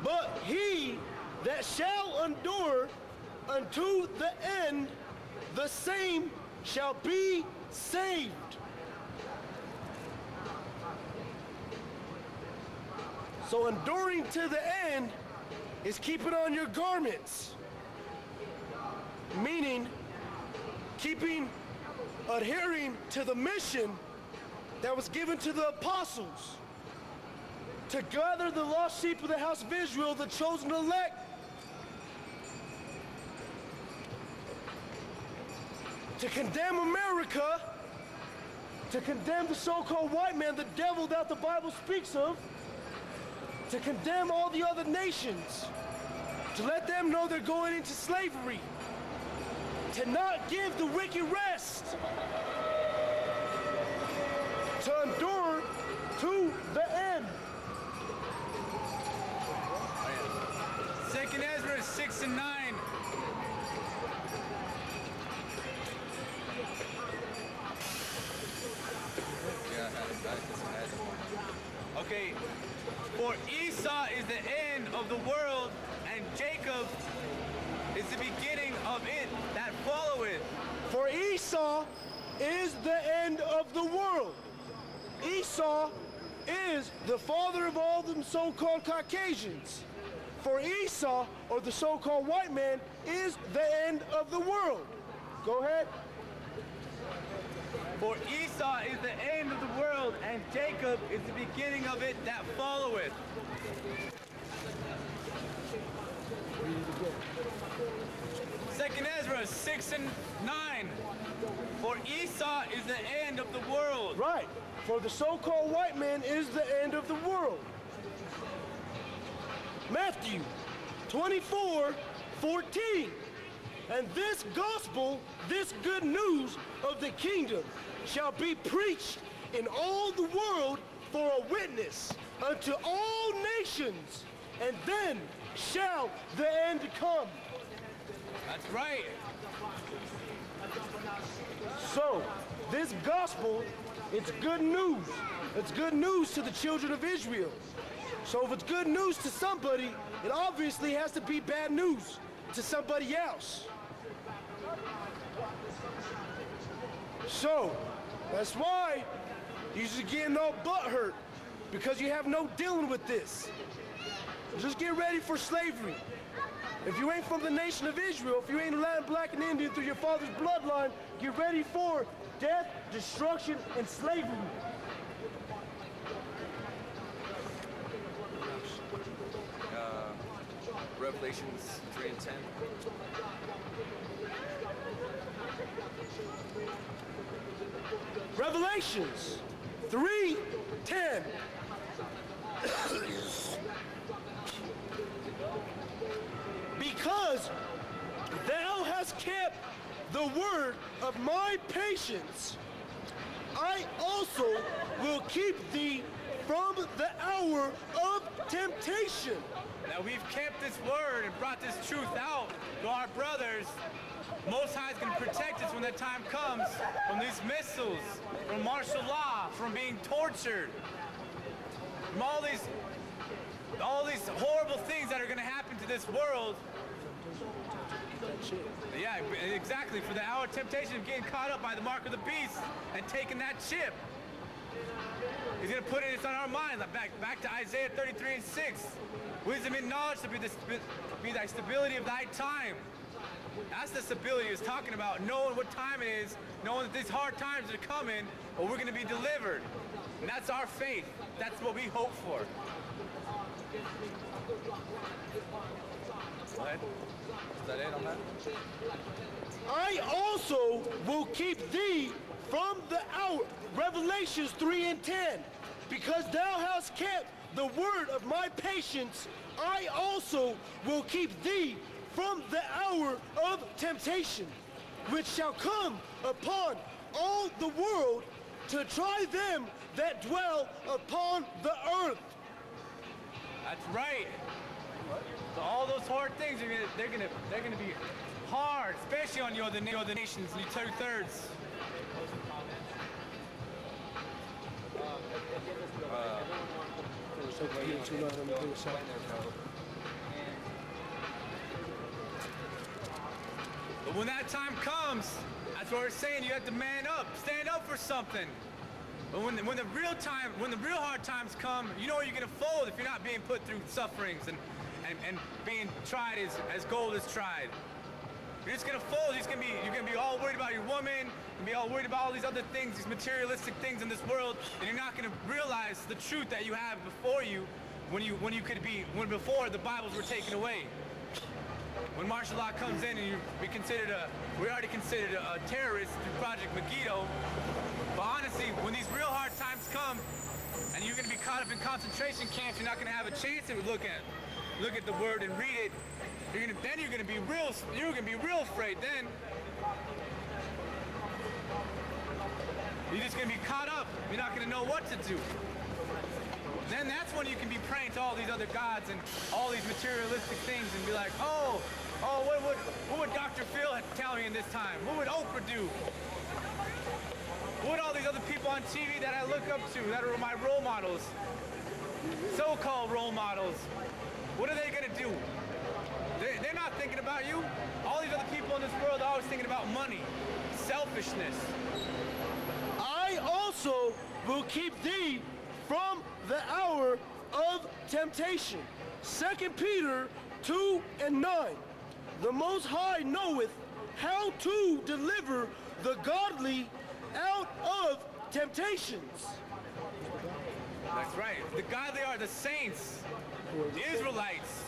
But he that shall endure unto the end, the same shall be saved. So enduring to the end is keeping on your garments, meaning adhering to the mission that was given to the apostles, to gather the lost sheep of the house of Israel, the chosen elect, to condemn America, to condemn the so-called white man, the devil that the Bible speaks of, to condemn all the other nations, to let them know they're going into slavery, to not give the wicked rest, to endure to the end. 2 Ezra 6 and 9. Okay, for Esau is the end of the world, and Jacob is the beginning of it that followeth. For Esau is the end of the world. Esau is the father of all them so-called Caucasians. For Esau, or the so-called white man, is the end of the world. Go ahead. For Esau is the end of the world, and Jacob is the beginning of it that followeth. Second Ezra 6 and 9. For Esau is the end of the world. Right. For the so-called white man is the end of the world. Matthew 24:14. And this gospel, this good news of the kingdom, shall be preached in all the world for a witness unto all nations, and then shall the end come. That's right. So, this gospel, it's good news. It's good news to the children of Israel. So if it's good news to somebody, it obviously has to be bad news to somebody else. So, that's why you're just getting all butthurt, because you have no dealing with this. Just get ready for slavery. If you ain't from the nation of Israel, if you ain't Latin, Black, and Indian through your father's bloodline, get ready for death, destruction, and slavery. Revelations 3 and 10. Revelations 3:10. Because thou hast kept the word of my patience, I also will keep thee from the hour of temptation. Now we've kept this word and brought this truth out to our brothers. Most High is going to protect us when that time comes, from these missiles, from martial law, from being tortured, from all these horrible things that are going to happen to this world. Yeah, exactly. For the hour of temptation of getting caught up by the mark of the beast and taking that chip. He's going to put it on our minds. Back to Isaiah 33 and 6. Wisdom and knowledge to be thy stability of thy time. That's the stability he's talking about, knowing what time it is, knowing that these hard times are coming, but we're going to be delivered. And that's our faith. That's what we hope for. Go ahead. Is that it on that? I also will keep thee from the hour, Revelations 3 and 10, because thou hast kept the word of my patience, I also will keep thee from the hour of temptation, which shall come upon all the world to try them that dwell upon the earth. That's right. So all those hard things they're gonna be hard, especially on you other nations, and you 2/3. But when that time comes, that's what we're saying. You have to man up, stand up for something. But when the real hard times come, you know you're gonna fold if you're not being put through sufferings and being tried as gold is tried. You're just gonna fold. You're gonna be all worried about your woman, and be all worried about all these other things, these materialistic things in this world, and you're not gonna realize the truth that you have before you when before the Bibles were taken away. When martial law comes in and we're already considered a terrorist through Project Megiddo. But honestly, when these real hard times come and you're gonna be caught up in concentration camps, you're not gonna have a chance to look at the word and read it. You're gonna be real afraid then. You're just gonna be caught up. You're not gonna know what to do. Then that's when you can be praying to all these other gods and all these materialistic things and be like, oh, what would Dr. Phil tell me in this time? What would Oprah do? What would all these other people on TV that I look up to, that are my role models, so-called role models, what are they gonna do? They're not thinking about you. All these other people in this world are always thinking about money, selfishness. I also will keep thee from the hour of temptation. 2 Peter 2:9. The Most High knoweth how to deliver the godly out of temptations. That's right. The godly are the saints, the Israelites,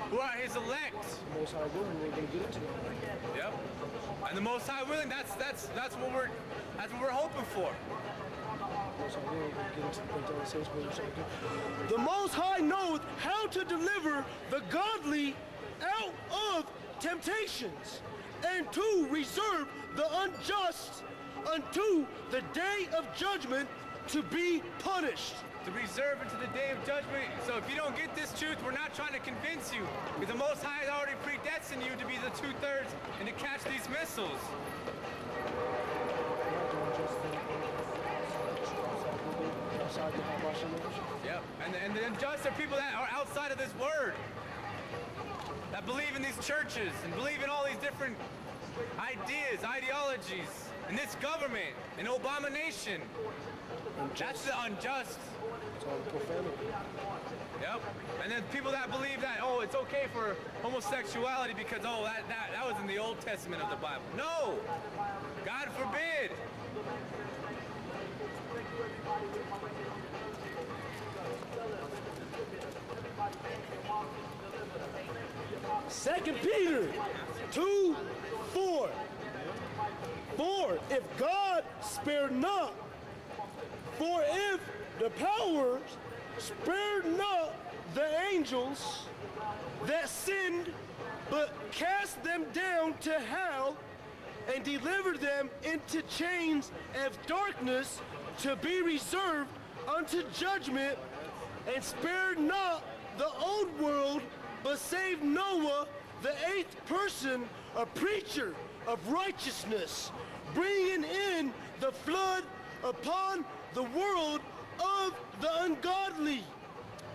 who are his elect. Most High willing, we're going to get into it. Yep. And the Most High willing, that's what we're hoping for. The Most High knoweth how to deliver the godly out of temptations, and to reserve the unjust unto the day of judgment to be punished. To reserve unto the day of judgment. So if you don't get this truth, we're not trying to convince you, because the Most High has already predestined you to be the 2/3 and to catch these missiles. Yep. And the unjust are people that are outside of this word, that believe in these churches and believe in all these different ideas, ideologies, and this government, an abomination. That's the unjust. Yep. And then people that believe that, oh, it's okay for homosexuality because, oh, that was in the Old Testament of the Bible. No! God forbid! Second Peter 2:4. For if God spared not, for if the powers spared not the angels that sinned, but cast them down to hell and delivered them into chains of darkness to be reserved unto judgment, and spared not the old world, but saved Noah, the 8th person, a preacher of righteousness, bringing in the flood upon the world of the ungodly,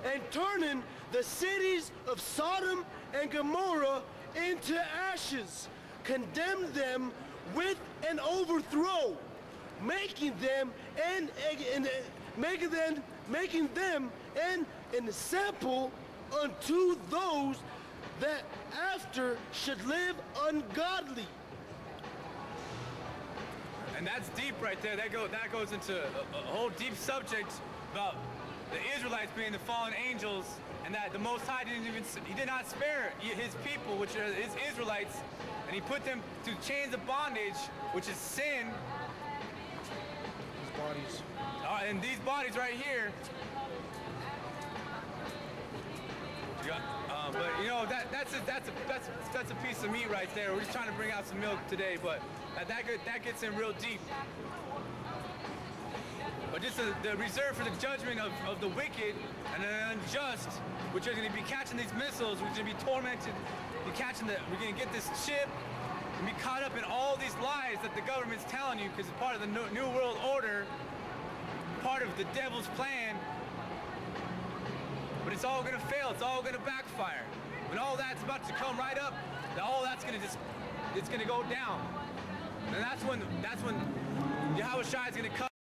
and turning the cities of Sodom and Gomorrah into ashes, condemned them with an overthrow, making them an example unto those that after should live ungodly. And that's deep right there. That goes into a whole deep subject about the Israelites being the fallen angels, and that the Most High did not spare his people, which are his Israelites, and he put them to chains of bondage, which is sin. These bodies. And these bodies right here. But you know that's a piece of meat right there. We're just trying to bring out some milk today, but that gets in real deep. But just the reserve for the judgment of the wicked and the unjust, which are going to be catching these missiles, which are going to be tormented. We're going to get this chip and be caught up in all these lies that the government's telling you, because it's part of the New World Order, part of the devil's plan. But it's all going to fail. It's all going to backfire. When all that's about to come right up, all that's going to just it's gonna go down. And that's when Yahweh Shai is gonna come.